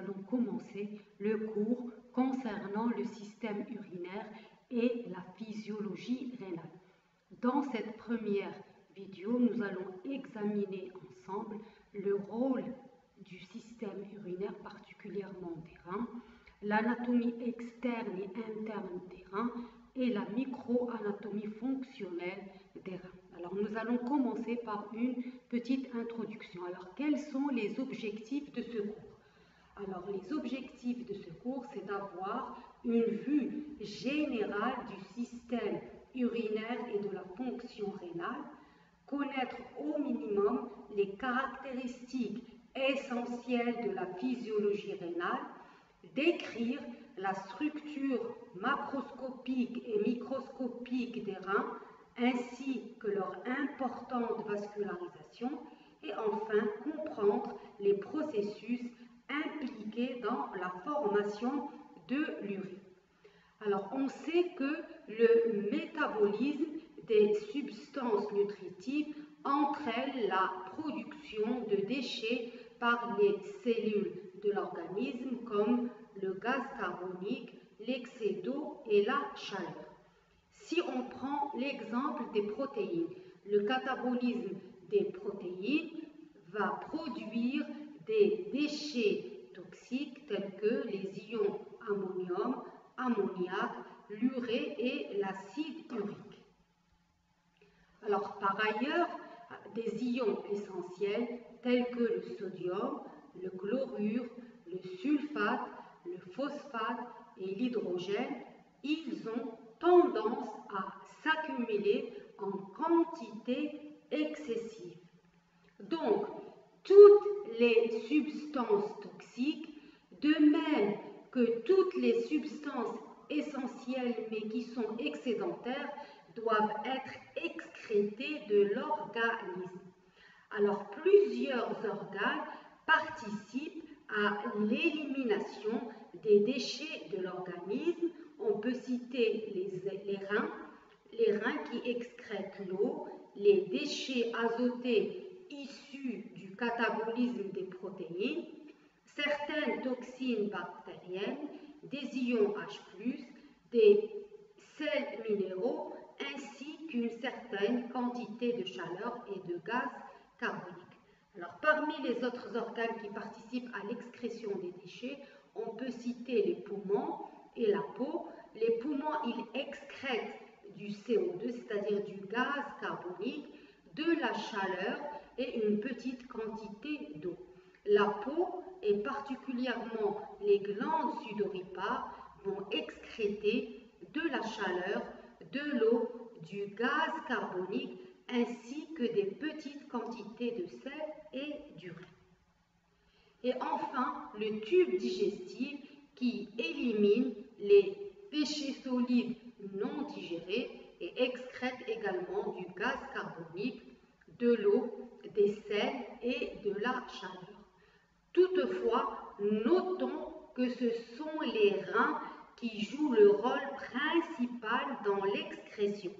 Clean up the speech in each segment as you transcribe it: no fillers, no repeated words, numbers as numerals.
allons commencer le cours concernant le système urinaire et la physiologie rénale. Dans cette première vidéo, nous allons examiner ensemble le rôle du système urinaire, particulièrement des reins, l'anatomie externe et interne des reins et la microanatomie fonctionnelle des reins. Alors, nous allons commencer par une petite introduction. Alors, quels sont les objectifs de ce cours? Alors, les objectifs de ce cours, c'est d'avoir une vue générale du système urinaire et de la fonction rénale, connaître au minimum les caractéristiques essentielles de la physiologie rénale, décrire la structure macroscopique et microscopique des reins, ainsi que leur importante vascularisation, et enfin comprendre les processus impliqués dans la formation de l'urine. Alors, on sait que le métabolisme des substances nutritives entraîne la production de déchets par les cellules de l'organisme comme le gaz carbonique, l'excès d'eau et la chaleur. Si on prend l'exemple des protéines, le catabolisme des protéines va produire des déchets toxiques tels que les ions ammonium, ammoniac, l'urée et l'acide urique. Alors, par ailleurs, des ions essentiels tels que le sodium, le chlorure, le sulfate, le phosphate et l'hydrogène, ils ont tendance à s'accumuler en quantité excessive. Donc, toutes les substances toxiques, de même que toutes les substances essentielles mais qui sont excédentaires, doivent être excrétées de l'organisme. Alors, plusieurs organes participent à l'élimination des déchets de l'organisme. On peut citer les reins qui excrètent l'eau, les déchets azotés issus du catabolisme des protéines, certaines toxines bactériennes, des ions H+, des sels minéraux, ainsi qu'une certaine quantité de chaleur et de gaz carbonique. Alors, parmi les autres organes qui participent à l'excrétion des déchets, on peut citer les poumons et la peau. Les poumons, ils excrètent du CO2, c'est-à-dire du gaz carbonique, de la chaleur et une petite quantité d'eau. La peau, et particulièrement les glandes sudoripares, vont excréter de la chaleur, de l'eau, du gaz carbonique, ainsi que des petites quantités de sel et d'urine. Et enfin, le tube digestif qui élimine les péchés solides non digérés et excrète également du gaz carbonique, de l'eau, des sels et de la chaleur. Toutefois, notons que ce sont les reins qui jouent le rôle principal dans l'excrétion.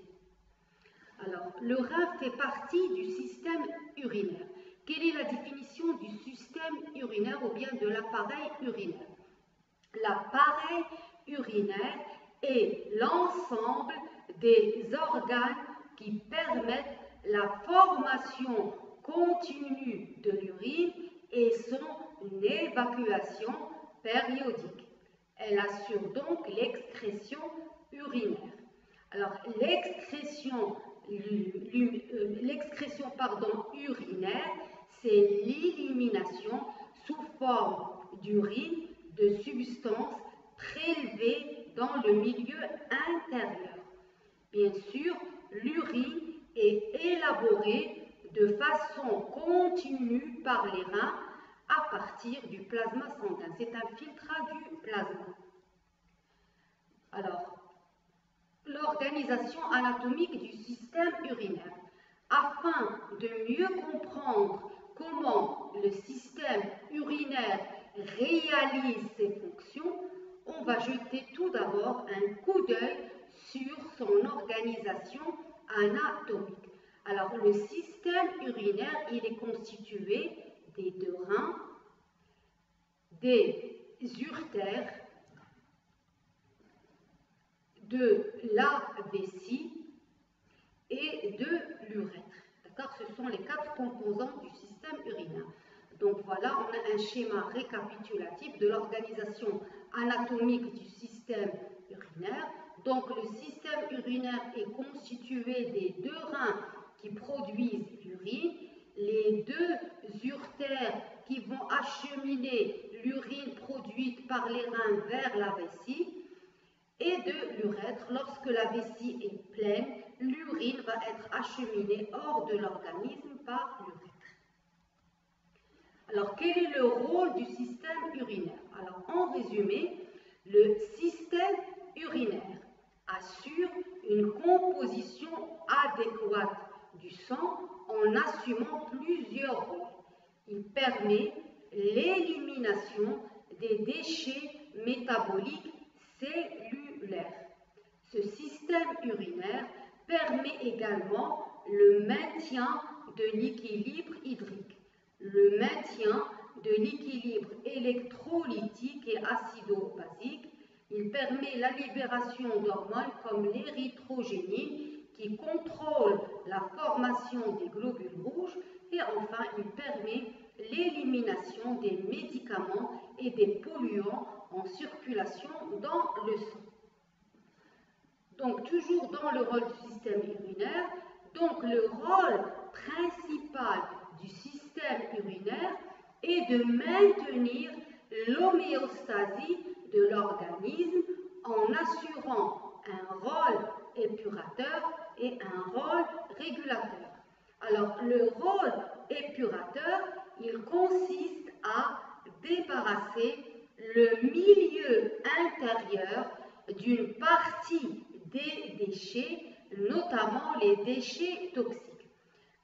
Alors, le rein fait partie du système urinaire. Quelle est la définition du système urinaire ou bien de l'appareil urinaire? L'appareil urinaire est l'ensemble des organes qui permettent la formation continue de l'urine et son évacuation périodique. Elle assure donc l'excrétion urinaire. Alors, l'excrétion urinaire, c'est l'élimination sous forme d'urine de substances prélevées dans le milieu intérieur. Bien sûr, l'urine est élaborée de façon continue par les reins à partir du plasma sanguin. C'est un filtrat du plasma. Alors, l'organisation anatomique du système urinaire. Afin de mieux comprendre comment le système urinaire réalise ses fonctions, on va jeter tout d'abord un coup d'œil sur son organisation anatomique. Alors, le système urinaire, il est constitué des deux reins, des urtères, de la vessie et de l'urètre. D'accord? Ce sont les 4 composants du système urinaire. Donc voilà, on a un schéma récapitulatif de l'organisation anatomique du système urinaire. Donc le système urinaire est constitué des 2 reins qui produisent l'urine, les 2 urtères qui vont acheminer l'urine produite par les reins vers la vessie, et de l'urètre. Lorsque la vessie est pleine, l'urine va être acheminée hors de l'organisme par l'urètre. Alors, quel est le rôle du système urinaire? Alors, en résumé, le système urinaire assure une composition adéquate du sang en assumant plusieurs rôles. Il permet l'élimination des déchets métaboliques cellulaires. Ce système urinaire permet également le maintien de l'équilibre hydrique, le maintien de l'équilibre électrolytique et acido-basique. Il permet la libération d'hormones comme l'érythrogénine qui contrôle la formation des globules rouges et enfin il permet l'élimination des médicaments et des polluants en circulation dans le sang. Donc toujours dans le rôle du système urinaire, donc le rôle principal du système urinaire est de maintenir l'homéostasie de l'organisme en assurant un rôle épurateur et un rôle régulateur. Alors le rôle épurateur, il consiste à débarrasser le milieu intérieur d'une partie des déchets, notamment les déchets toxiques.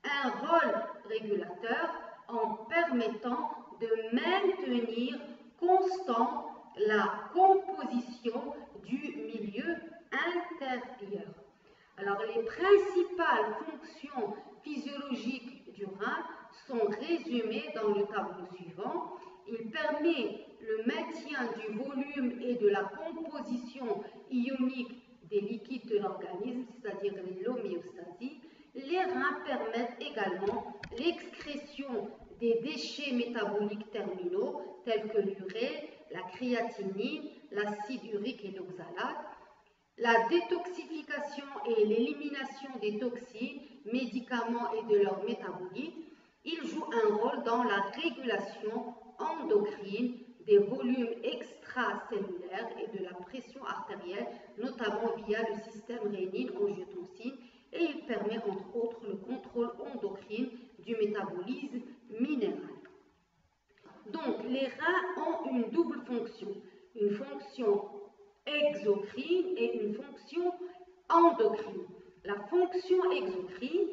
Un rôle régulateur en permettant de maintenir constant la composition du milieu intérieur. Alors, les principales fonctions physiologiques du rein sont résumées dans le tableau suivant. Il permet le maintien du volume et de la composition ionique des liquides de l'organisme, c'est-à-dire l'homéostasie. Les reins permettent également l'excrétion des déchets métaboliques terminaux tels que l'urée, la créatinine, l'acide urique et l'oxalate, la détoxification et l'élimination des toxines, médicaments et de leurs métabolites. Ils jouent un rôle dans la régulation endocrine des volumes extracellulaires et de la pression artérielle, notamment via le système rénine-angiotensine, et il permet entre autres le contrôle endocrine du métabolisme minéral. Donc les reins ont une double une fonction exocrine et une fonction endocrine. La fonction exocrine,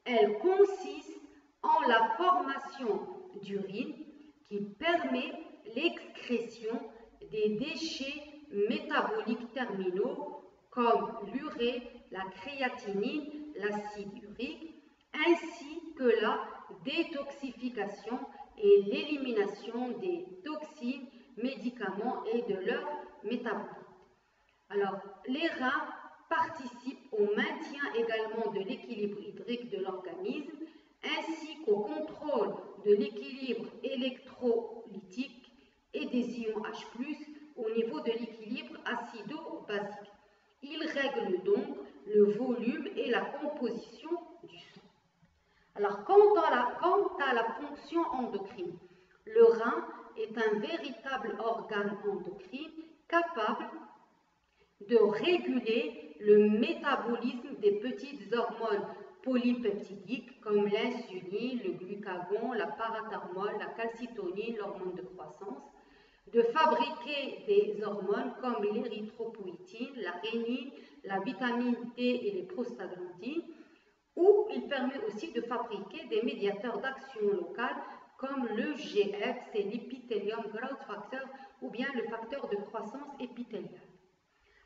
elle consiste en la formation d'urine qui permet l'excrétion des déchets métaboliques terminaux comme l'urée, la créatinine, l'acide urique, ainsi que la détoxification et l'élimination des toxines, médicaments et de leurs métabolites. Alors, les reins participent au maintien également de l'équilibre hydrique de l'organisme, ainsi qu'au contrôle de l'équilibre électrolytique et des ions H+, au niveau de l'équilibre acido-basique. Ils règlent donc le volume et la composition du sang. Alors, quant à la fonction endocrine, le rein est un véritable organe endocrine capable de réguler le métabolisme des petites hormones polypeptidiques comme l'insuline, le glucagon, la parathormone, la calcitonine, l'hormone de croissance, de fabriquer des hormones comme l'érythropoïétine, la rénine, la vitamine D et les prostaglandines, ou il permet aussi de fabriquer des médiateurs d'action locale comme le GF, c'est l'épithélium growth factor, ou bien le facteur de croissance épithéliale.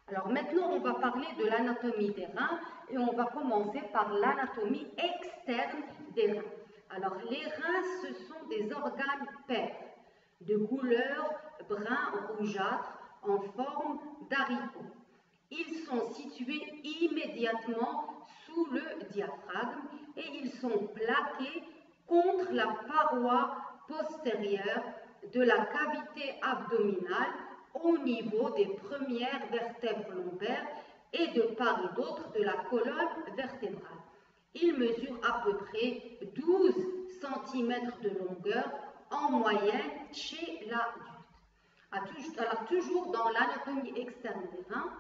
Alors maintenant, on va parler de l'anatomie des reins et on va commencer par l'anatomie externe des reins. Alors les reins, ce sont des organes pairs. de couleur brun rougeâtre en forme d'haricot. Ils sont situés immédiatement sous le diaphragme et ils sont plaqués contre la paroi postérieure de la cavité abdominale au niveau des premières vertèbres lombaires et de part et d'autre de la colonne vertébrale. Ils mesurent à peu près 12 cm de longueur en moyenne chez l'adulte. Alors toujours dans l'anatomie externe des reins,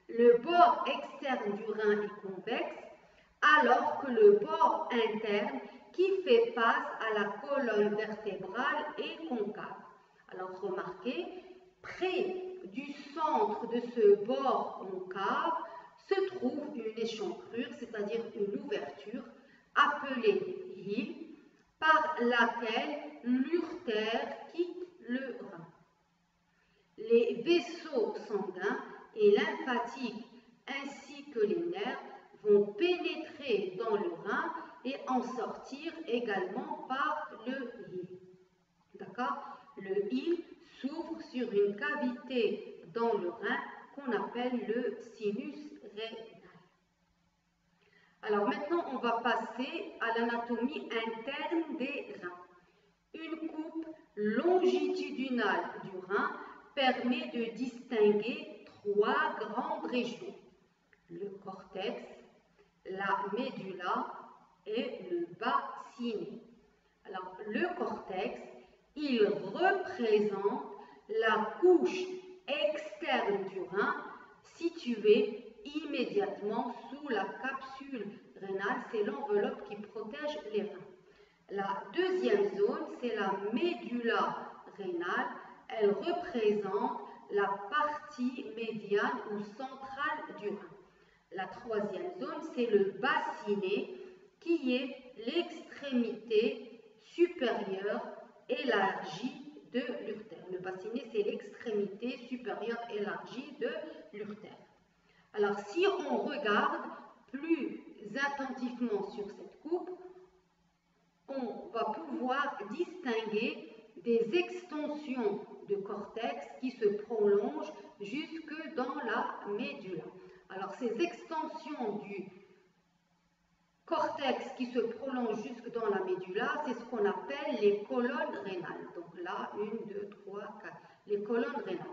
le bord externe du rein est convexe alors que le bord interne qui fait face à la colonne vertébrale est concave. Alors remarquez, près du centre de ce bord concave se trouve une échancrure, c'est-à-dire une ouverture appelée île, par laquelle l'urtère quitte le rein. Les vaisseaux sanguins et lymphatiques ainsi que les nerfs vont pénétrer dans le rein et en sortir également par le hile. D'accord? Le hile s'ouvre sur une cavité dans le rein qu'on appelle le sinus rénal. Alors maintenant, on va passer à l'anatomie interne des reins. Une coupe longitudinale du rein permet de distinguer trois grandes régions, le cortex, la médula et le bassinet. Alors, le cortex, il représente la couche externe du rein située immédiatement sous la capsule rénale, c'est l'enveloppe qui protège les reins. La deuxième zone, c'est la médula rénale. Elle représente la partie médiane ou centrale du rein. La troisième zone, c'est le bassinet, qui est l'extrémité supérieure élargie de l'urtère. Le bassinet, c'est l'extrémité supérieure élargie de l'urtère. Alors, si on regarde plus attentivement sur cette coupe, on va pouvoir distinguer des extensions de cortex qui se prolongent jusque dans la médula. Alors, ces extensions du cortex qui se prolongent jusque dans la médula, c'est ce qu'on appelle les colonnes rénales. Donc là, 1, 2, 3, 4, les colonnes rénales.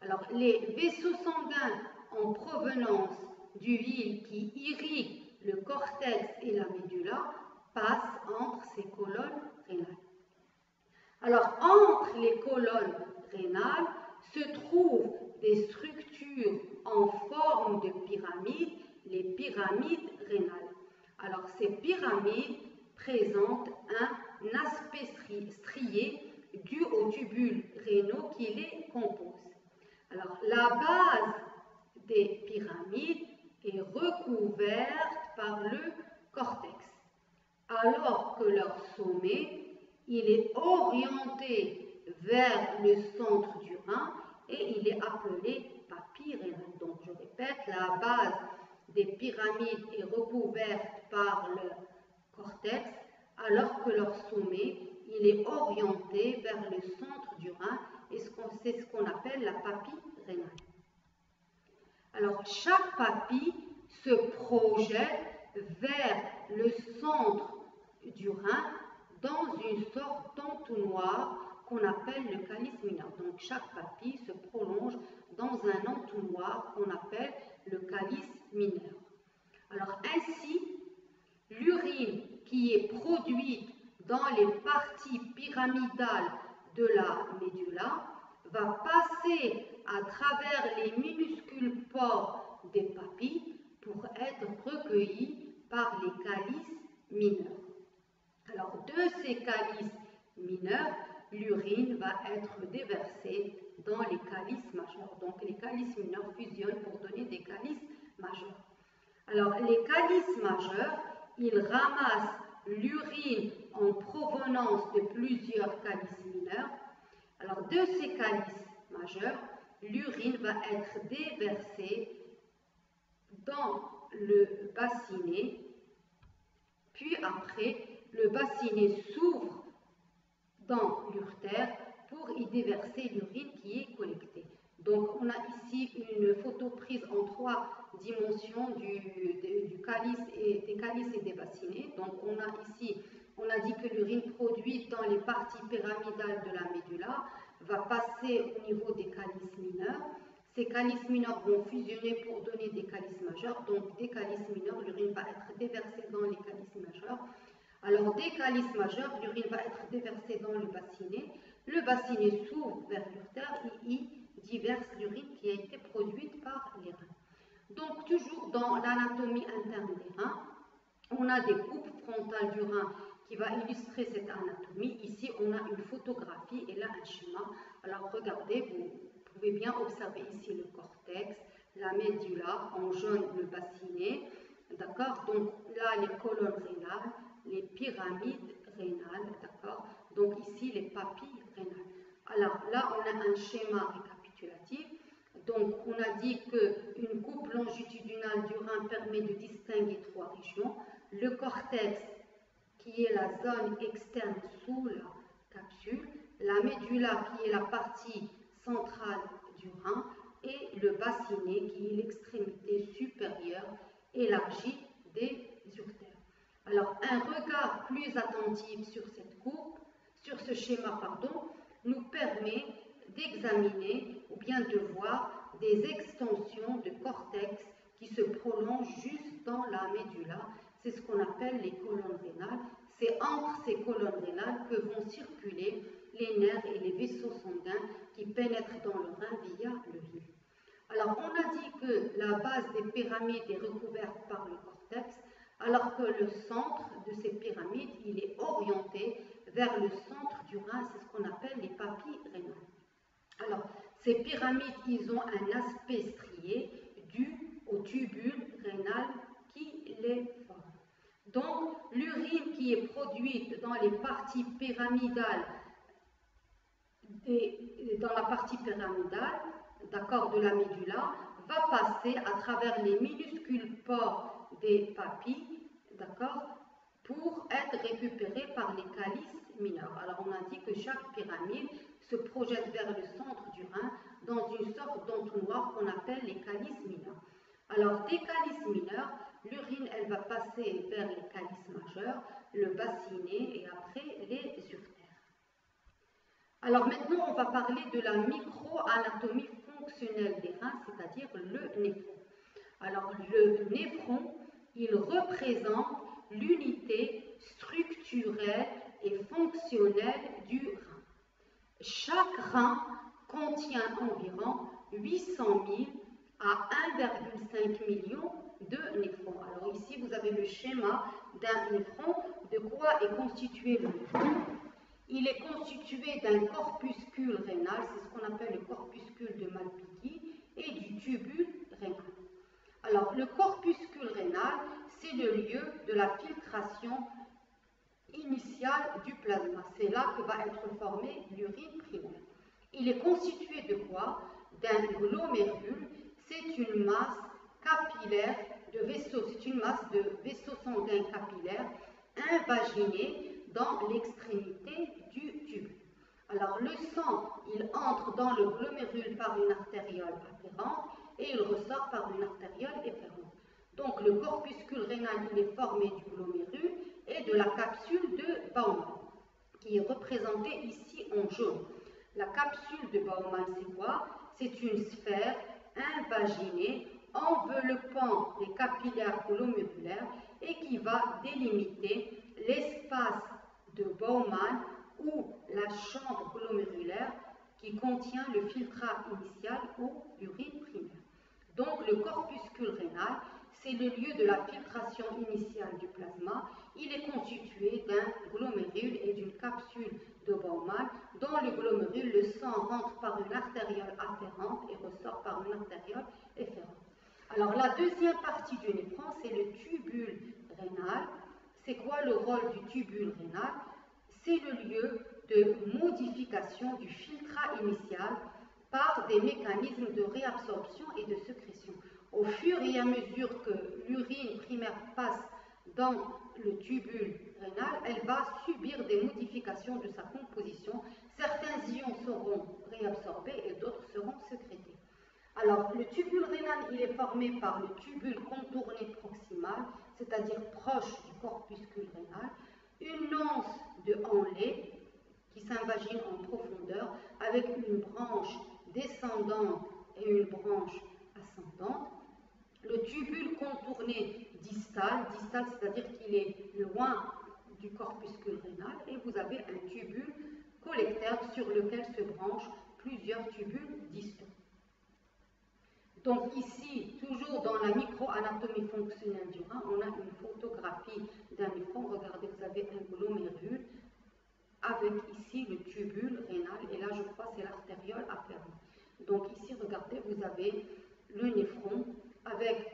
Alors, les vaisseaux sanguins en provenance du hile qui irriguent le cortex et la médula passent entre ces colonnes rénales. Alors, entre les colonnes rénales se trouvent des structures en forme de pyramide, les pyramides rénales. Alors, ces pyramides présentent un aspect strié dû aux tubules rénaux qui les composent. Alors, la base des pyramides est recouverte par le cortex, alors que leur sommet, il est orienté vers le centre du rein et il est appelé papille rénale. Donc, je répète, la base des pyramides est recouverte par le cortex, alors que leur sommet, il est orienté vers le centre du rein et c'est ce qu'on appelle la papille rénale. Alors, chaque papille se projette vers le centre du rein dans une sorte d'entonnoir qu'on appelle le calice mineur. Donc, chaque papille se prolonge dans un entonnoir qu'on appelle le calice mineur. Alors, ainsi, l'urine qui est produite dans les parties pyramidales de la médula va passer à travers les minuscules pores des papilles pour être recueillie par les calices mineurs. Alors, de ces calices mineurs, l'urine va être déversée dans les calices majeurs. Donc, les calices mineurs fusionnent pour donner des calices majeurs. Alors, les calices majeurs, ils ramassent l'urine en provenance de plusieurs calices mineurs. Alors, de ces calices majeurs, l'urine va être déversée dans le bassinet, puis après, le bassinet s'ouvre dans l'urtère pour y déverser l'urine qui est collectée. Donc on a ici une photo prise en 3 dimensions du calice et des calices et des bassinets. Donc on a dit que l'urine produite dans les parties pyramidales de la médulla va passer au niveau des calices mineurs. Ces calices mineurs vont fusionner pour donner des calices majeurs. Donc des calices mineurs, l'urine va être déversée dans les calices majeurs. Alors des calices majeurs, l'urine va être déversée dans le bassinet. Le bassinet s'ouvre vers l'urtère et y diverse l'urine qui a été produite par les reins. Donc toujours dans l'anatomie interne des reins, on a des coupes frontales du rein qui va illustrer cette anatomie. Ici, on a une photographie et là un schéma. Alors regardez, vous pouvez bien observer ici le cortex, la médulla, en jaune le bassinet. D'accord? Donc là, les colonnes rénales, les pyramides rénales. D'accord? Donc ici, les papilles rénales. Alors là, on a un schéma récapitulatif. Donc on a dit qu'une coupe longitudinale du rein permet de distinguer 3 régions. Le cortex, qui est la zone externe sous la capsule, la médulla, qui est la partie centrale du rein, et le bassinet, qui est l'extrémité supérieure élargie des urtères. Alors, un regard plus attentif sur cette courbe, sur ce schéma, nous permet d'examiner ou bien de voir des extensions de cortex qui se prolongent juste dans la médulla. C'est ce qu'on appelle les colonnes rénales. C'est entre ces colonnes rénales que vont circuler les nerfs et les vaisseaux sanguins qui pénètrent dans le rein via le livre. Alors, on a dit que la base des pyramides est recouverte par le cortex, alors que le centre de ces pyramides, il est orienté vers le centre du rein, c'est ce qu'on appelle les papilles rénales. Alors, ces pyramides, ils ont un aspect strié dû au tubule rénal qui les forme. Donc, l'urine qui est produite dans les parties pyramidales, d'accord, de la médulla, va passer à travers les minuscules pores des papilles, d'accord, pour être récupérée par les calices mineurs. Alors, on a dit que chaque pyramide se projette vers le centre du rein dans une sorte d'entonnoir qu'on appelle les calices mineurs. Alors, des calices mineurs, l'urine, elle va passer vers les calices majeurs, le bassinet et après les urtères. Alors maintenant, on va parler de la microanatomie fonctionnelle des reins, c'est-à-dire le néphron. Alors, le néphron, il représente l'unité structurelle et fonctionnelle du rein. Chaque rein contient environ 800 000 à 1,5 million de néphrons. Alors ici, vous avez le schéma d'un néphron. De quoi est constitué le néphron? Il est constitué d'un corpuscule rénal, c'est ce qu'on appelle le corpuscule de Malpighi, et du tubule rénal. Alors, le corpuscule rénal, c'est le lieu de la filtration initiale du plasma. C'est là que va être formée l'urine primaire. Il est constitué de quoi? D'un glomérule. C'est une masse capillaire de vaisseaux, c'est une masse de vaisseaux sanguins capillaires invaginés dans l'extrémité du tube. Alors le sang, il entre dans le glomérule par une artériole afférente et il ressort par une artériole efférente. Donc le corpuscule rénal, il est formé du glomérule et de la capsule de Bowman, qui est représentée ici en jaune. La capsule de Bowman, c'est quoi? C'est une sphère invaginée enveloppant les capillaires glomérulaires et qui va délimiter l'espace de Bowman ou la chambre glomérulaire qui contient le filtrat initial ou l'urine primaire. Donc le corpuscule rénal, c'est le lieu de la filtration initiale du plasma. Il est constitué d'un glomérule et d'une capsule de Bowman. Dans le glomérule, le sang rentre par une artériole afférente et ressort par une artériole efférente. Alors la deuxième partie du néphron, c'est le tubule rénal. C'est quoi le rôle du tubule rénal? C'est le lieu de modification du filtrat initial par des mécanismes de réabsorption et de sécrétion. Au fur et à mesure que l'urine primaire passe dans le tubule rénal, elle va subir des modifications de sa composition. Certains ions seront réabsorbés et d'autres seront sécrétés. Alors, le tubule rénal, il est formé par le tubule contourné proximal, c'est-à-dire proche du corpuscule rénal, une anse de Henle qui s'invagine en profondeur avec une branche descendante et une branche ascendante. Le tubule contourné distal, c'est-à-dire qu'il est loin du corpuscule rénal, et vous avez un tubule collecteur sur lequel se branchent plusieurs tubules distaux. Donc ici, toujours dans la microanatomie fonctionnelle du rein, on a une photographie d'un néphron. Regardez, vous avez un glomérule avec ici le tubule rénal, et là je crois c'est l'artériole afférente. Donc ici, regardez, vous avez le néphron avec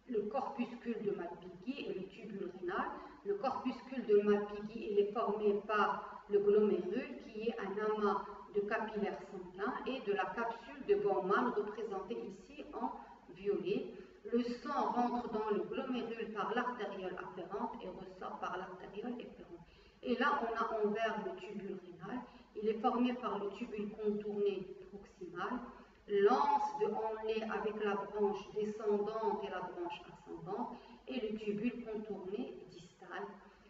le corpuscule de Malpighi et le tubule rénal. Le corpuscule de Malpighi, il est formé par le glomérule qui est un amas de capillaires sanguins et de la capsule de Bowman représentée ici en violet. Le sang rentre dans le glomérule par l'artériole afférente et ressort par l'artériole efférente. Et là, on a en vert le tubule rénal. Il est formé par le tubule contourné proximal, l'anse de Henle avec la branche descendante et la branche ascendante, et le tubule contourné distal.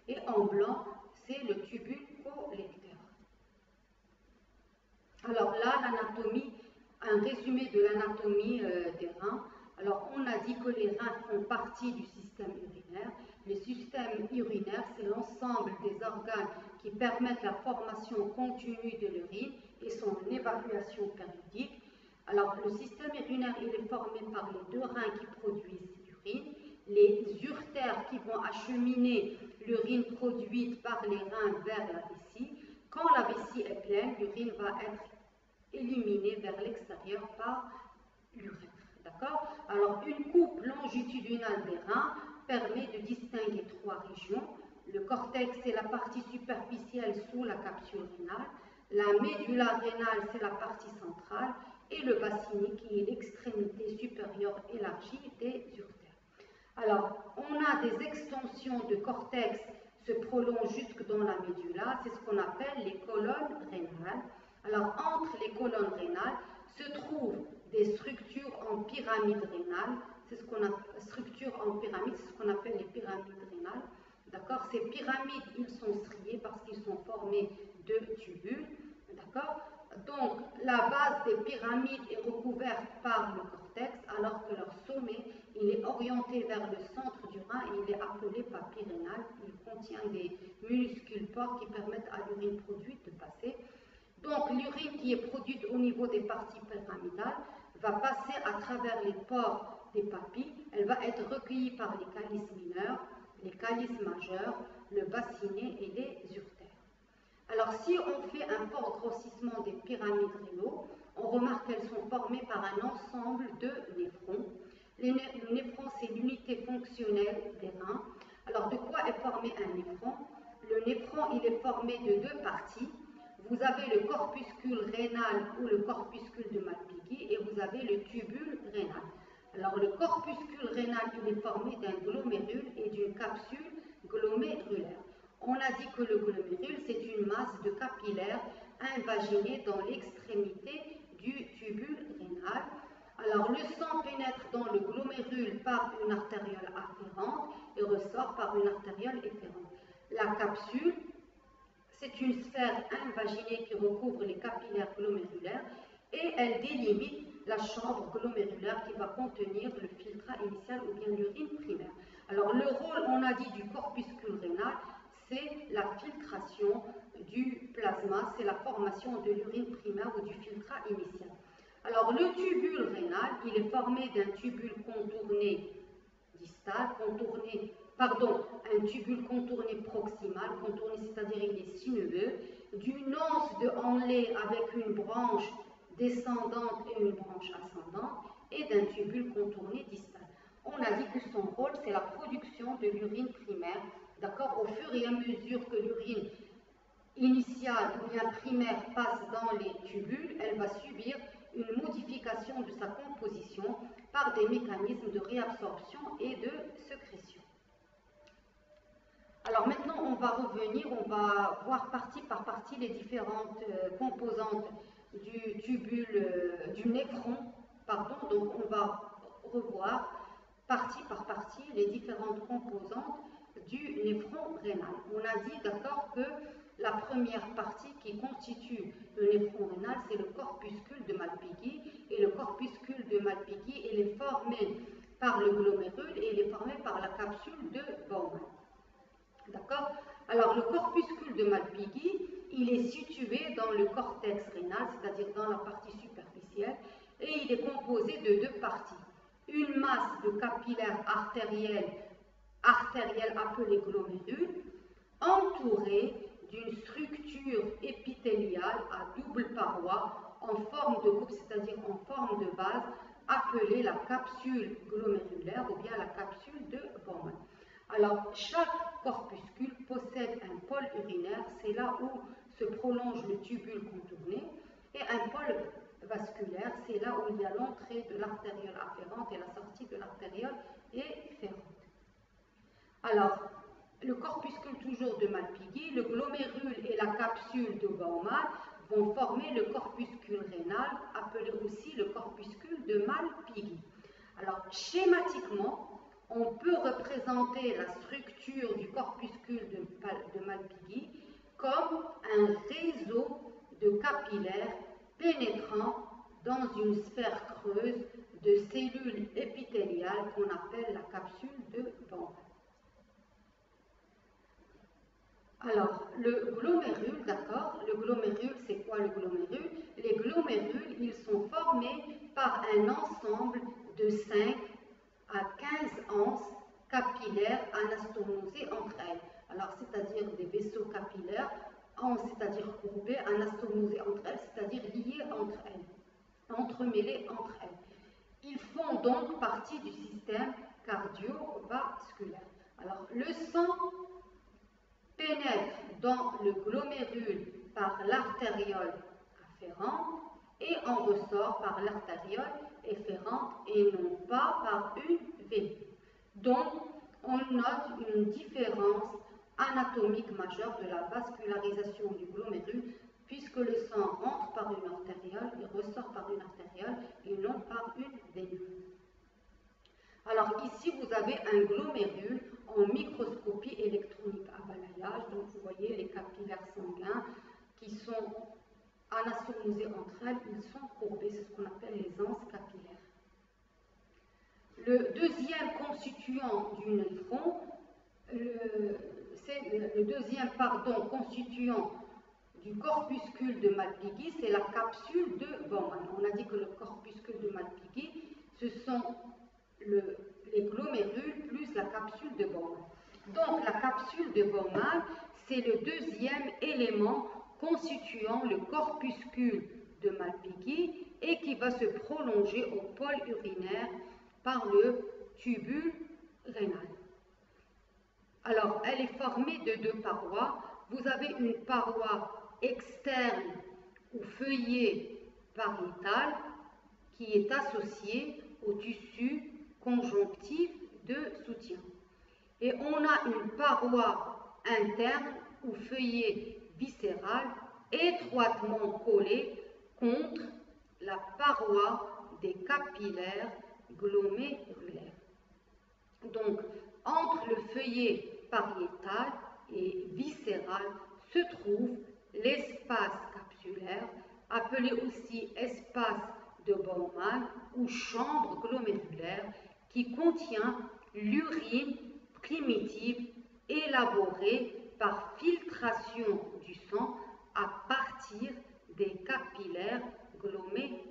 Et en blanc, c'est le tubule collecteur. Alors là, l'anatomie, un résumé de l'anatomie des reins. Alors, on a dit que les reins font partie du système urinaire. Le système urinaire, c'est l'ensemble des organes qui permettent la formation continue de l'urine et son évacuation périodique. Alors, le système urinaire, il est formé par les deux reins qui produisent l'urine, les uretères qui vont acheminer l'urine produite par les reins vers la vessie. Quand la vessie est pleine, l'urine va être éliminée vers l'extérieur par l'urètre. D'accord? Alors, une coupe longitudinale des reins permet de distinguer trois régions. Le cortex, c'est la partie superficielle sous la capsule rénale. La médula rénale, c'est la partie centrale. Et le bassinet, qui est l'extrémité supérieure élargie des uretères. Alors, on a des extensions de cortex se prolongent jusque dans la médula, c'est ce qu'on appelle les colonnes rénales. Alors, entre les colonnes rénales se trouvent des structures en pyramide rénale, c'est ce qu'on appelle structures en pyramide, c'est ce qu'on appelle les pyramides rénales. D'accord? Ces pyramides, ils sont striés parce qu'ils sont formés de tubules. D'accord? Donc, la base des pyramides est recouverte par le cortex, alors que leur sommet, il est orienté vers le centre du rein et il est appelé papille rénale. Il contient des minuscules pores qui permettent à l'urine produite de passer. Donc, l'urine qui est produite au niveau des parties pyramidales va passer à travers les pores des papilles. Elle va être recueillie par les calices mineurs, les calices majeurs, le bassinet et les uretères. Alors, si on fait un fort grossissement des pyramides rénaux, on remarque qu'elles sont formées par un ensemble de néphrons. Le néphron, c'est l'unité fonctionnelle des reins. Alors, de quoi est formé un néphron? Le néphron, il est formé de deux parties. Vous avez le corpuscule rénal ou le corpuscule de Malpighi et vous avez le tubule rénal. Alors, le corpuscule rénal, il est formé d'un glomérule et d'une capsule glomérulaire. On a dit que le glomérule, c'est une masse de capillaires invaginés dans l'extrémité du tubule rénal. Alors, le sang pénètre dans le glomérule par une artériole afférente et ressort par une artériole efférente. La capsule, c'est une sphère invaginée qui recouvre les capillaires glomérulaires et elle délimite la chambre glomérulaire qui va contenir le filtrat initial ou bien l'urine primaire. Alors, le rôle, on a dit, du corpuscule rénal, c'est la filtration du plasma, c'est la formation de l'urine primaire ou du filtrat initial. Alors, le tubule rénal, il est formé d'un tubule contourné distal, un tubule contourné proximal, contourné c'est-à-dire il est sinueux, d'une anse de Henle avec une branche descendante et une branche ascendante, et d'un tubule contourné distal. On a dit que son rôle, c'est la production de l'urine primaire. D'accord? Au fur et à mesure que l'urine initiale ou bien primaire passe dans les tubules, elle va subir une modification de sa composition par des mécanismes de réabsorption et de sécrétion. va revenir, on va voir partie par partie les différentes composantes du tubule, du néphron, pardon. Donc on va revoir partie par partie les différentes composantes du néphron rénal. On a dit, d'accord, que la première partie qui constitue le néphron rénal, c'est le corpuscule de Malpighi. Et le corpuscule de Malpighi, il est formé par le glomérule et il est formé par la capsule de Bowman. D'accord? Alors, le corpuscule de Malpighi, il est situé dans le cortex rénal, c'est-à-dire dans la partie superficielle, et il est composé de deux parties. Une masse de capillaires artériels appelée glomérule, entourée d'une structure épithéliale à double paroi en forme de coupe, c'est-à-dire en forme de base, appelée la capsule glomérulaire ou bien la capsule de Bowman. Alors, chaque corpuscule possède un pôle urinaire, c'est là où se prolonge le tubule contourné, et un pôle vasculaire, c'est là où il y a l'entrée de l'artériole afférente et la sortie de l'artériole efférente. Alors, le corpuscule toujours de Malpighi, le glomérule et la capsule de Bowman vont former le corpuscule rénal, appelé aussi le corpuscule de Malpighi. Alors, schématiquement, on peut représenter la structure du corpuscule de Malpighi comme un réseau de capillaires pénétrant dans une sphère creuse de cellules épithéliales qu'on appelle la capsule de Bowman. Alors, le glomérule, d'accord, le glomérule, c'est quoi le glomérule? Les glomérules, ils sont formés par un ensemble de 5 à 15 anses capillaires anastomosées entre elles. Alors, c'est-à-dire des vaisseaux capillaires, anses, c'est-à-dire courbés, anastomosés entre elles, c'est-à-dire liés entre elles, entremêlés entre elles. Ils font donc partie du système cardiovasculaire. Alors, le sang pénètre dans le glomérule par l'artériole afférente et en ressort par l'artériole efférente et non pas par une veine. Donc, on note une différence anatomique majeure de la vascularisation du glomérule puisque le sang entre par une artériole et ressort par une artériole et non par une veine. Alors ici, vous avez un glomérule en microscopie électronique à balayage. Donc vous voyez les capillaires sanguins qui sont anastomosés entre elles, ils sont courbés, c'est ce qu'on appelle les anses capillaires. Le deuxième constituant du néphron, constituant du corpuscule de Malpighi, c'est la capsule de Bowman. On a dit que le corpuscule de Malpighi, ce sont les glomérules plus la capsule de Bowman. Donc la capsule de Bowman, c'est le deuxième élément constituant le corpuscule de Malpighi et qui va se prolonger au pôle urinaire par le tubule rénal. Alors, elle est formée de deux parois. Vous avez une paroi externe ou feuillet pariétal qui est associée au tissu conjonctif de soutien. Et on a une paroi interne ou feuillet viscéral étroitement collé contre la paroi des capillaires glomérulaires. Donc, entre le feuillet pariétal et viscéral se trouve l'espace capsulaire, appelé aussi espace de Bowman ou chambre glomérulaire, qui contient l'urine primitive élaborée par filtration du sang à partir des capillaires glomérulaires.